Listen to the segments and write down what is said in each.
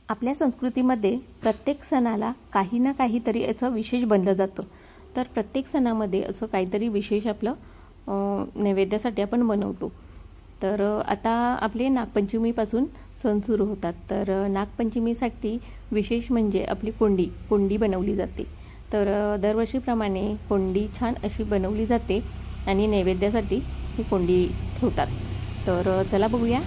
आपल्या संस्कृतीमध्ये प्रत्येक सणाला काही ना काहीतरी याचं विशेष बनलं जातं। तर प्रत्येक सणामध्ये असं काहीतरी विशेष आपलं नैवेद्यासाठी आपण बनवतो। तर आता आपले नागपंचमीपासून सण सुरू होतात। तर नागपंचमीसाठी विशेष म्हणजे आपली कोंडी बनवली जाते। तर दरवर्षीप्रमाणे कोंडी छान अशी बनवली जाते आणि नैवेद्यासाठी ही कोंडी ठेवतात। तर चला बघूया।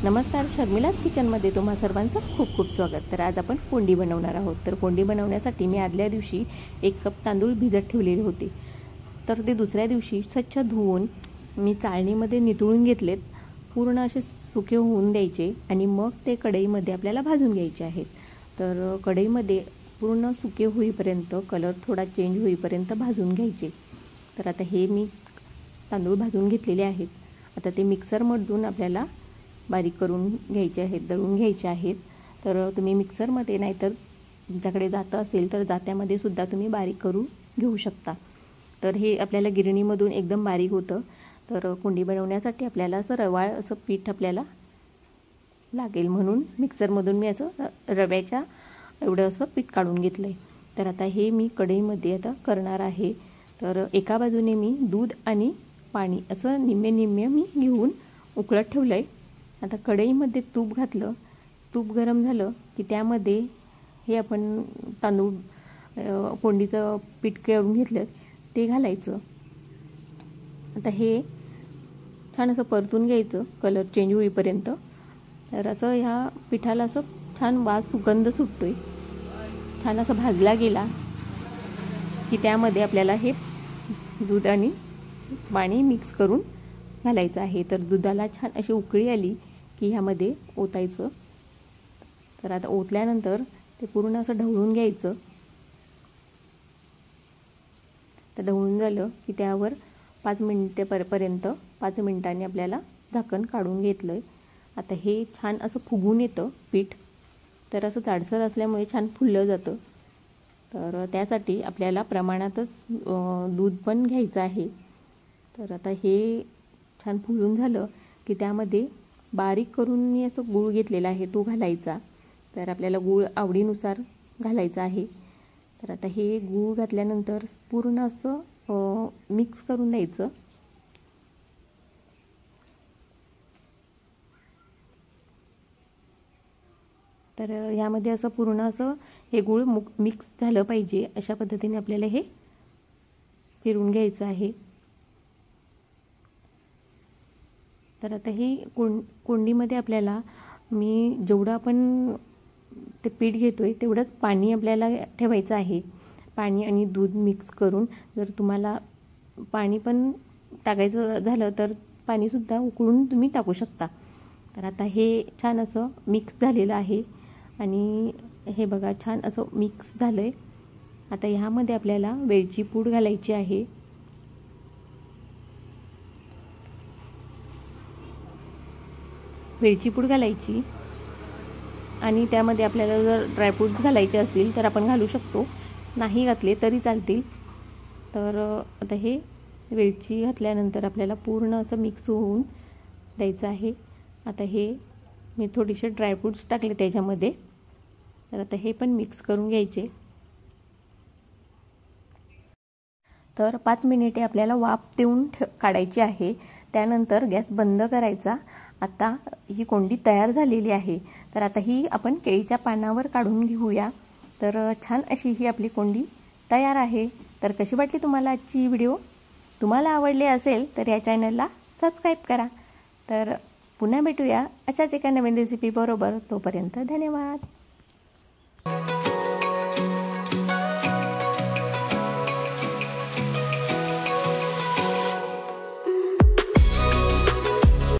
नमस्कार, शर्मिलाज किचनमध्ये तुम्हा सर्वांचं खूप खूप स्वागत। तर आज आपण कोंडी बनवणार आहोत। तर कोंडी बनवण्यासाठी मी आदल्या दिवशी 1 कप तांदूळ भिजत ठेवलेले होते। तर ते दुसऱ्या दिवशी स्वच्छ धुवून मी चाळणीमध्ये नितळून घेतलेत। पूर्ण असे सुके होऊन द्यायचे आणि मग ते कढईमध्ये आपल्याला भाजून घ्यायचे आहेत। तर कढईमध्ये पूर्ण सुके होईपर्यंत, कलर थोडा चेंज होईपर्यंत भाजून घ्यायचे। तर आता हे मी तांदूळ भाजून घेतलेले आहेत। आता ते मिक्सरमधून आपल्याला बारीक करून घ्यायचे आहेत, दळून घ्यायचे आहेत। तर तुम्ही मिक्सरमध्ये नाहीतर तुमच्याकडे जातं असेल तर जात्यामध्ये सुद्धा तुम्ही बारीक करून घेऊ शकता। तर हे आपल्याला गिरणीमधून एकदम बारीक होतं। तर कोंडी बनवण्यासाठी आपल्याला असं रवाळ असं पीठ आपल्याला लागेल, म्हणून मिक्सरमधून मी असं रव्याच्या एवढं असं पीठ काढून घेतलं आहे। तर आता हे मी कढईमध्ये आता करणार आहे। तर एका बाजूने मी दूध आणि पाणी असं निम्मे मी घेऊन उकळत ठेवलं आहे। आता कढईमध्ये तूप घातलं, तूप गरम झालं की त्यामध्ये हे आपण तांदूळ कोंडीचं पीठ करून घेतलं ते घालायचं। आता हे छान असं परतून घ्यायचं, कलर चेंज होईपर्यंत। तर असं ह्या पिठाला असं छान वास, सुगंध सुटतोय। छान असं भाजला गेला की त्यामध्ये आपल्याला हे दूध आणि पाणी मिक्स करून घालायचं आहे। तर दुधाला छान अशी उकळी आली की ह्यामध्ये ओतायचं। तर आता ओतल्यानंतर ते पूर्ण असं ढवळून घ्यायचं। तर ढवळून झालं की त्यावर 5 मिनिटांनी आपल्याला झाकण काढून घेतलं आहे। आता हे छान असं फुगून येतं पीठ। तर असं जाडसर असल्यामुळे छान फुललं जातं। तर त्यासाठी आपल्याला प्रमाणातच दूध पण घ्यायचं आहे। तर आता हे छान फुलून झालं की त्यामध्ये बारीक करून मी असं गूळ घेतलेला आहे तो घालायचा। तर आपल्याला गूळ आवडीनुसार घालायचा आहे। तर आता हे गूळ घातल्यानंतर पूर्ण असं मिक्स करून द्यायचं। तर ह्यामध्ये असं पूर्ण असं हे गूळ मिक्स झालं पाहिजे, अशा पद्धतीने आपल्याला हे फिरवून घ्यायचं आहे। तर आता ही कोंडीमध्ये आपल्याला मी जेवढं आपण ते पीठ घेतोय तेवढंच पाणी आपल्याला ठेवायचं आहे। पाणी आणि दूध मिक्स करून, जर तुम्हाला पाणी पण टाकायचं झालं तर पाणीसुद्धा उकळून तुम्ही टाकू शकता। तर आता हे छान असं मिक्स झालेलं आहे आणि हे बघा छान असं मिक्स झालं आहे। आता ह्यामध्ये आपल्याला वेलची पूड घालायची आहे। वेलची पूड घालायची आणि त्यामध्ये आपल्याला जर ड्रायफ्रूट्स घालायचे असतील तर आपण घालू शकतो, नाही घातले तरी चालतील। तर आता हे वेलची घातल्यानंतर आपल्याला पूर्ण असं मिक्स होऊन द्यायचं आहे। आता हे मी थोडेसे ड्रायफ्रूट्स टाकले त्याच्यामध्ये। तर आता हे पण मिक्स करून घ्यायचे। तर 5 मिनिटे आपल्याला वाफ देऊन काढायची आहे। त्यानंतर गॅस बंद करायचा। आता ही कोंडी तयार झालेली आहे। तर आता ही आपण केळीच्या पानावर काढून घेऊया। तर छान अशी ही आपली कोंडी तयार आहे। तर कशी वाटली तुम्हाला आजची व्हिडिओ? तुम्हाला आवडली असेल तर या चॅनलला सबस्क्राईब करा। तर पुन्हा भेटूया अशाच एका नवीन रेसिपी बरोबर। तोपर्यंत धन्यवाद।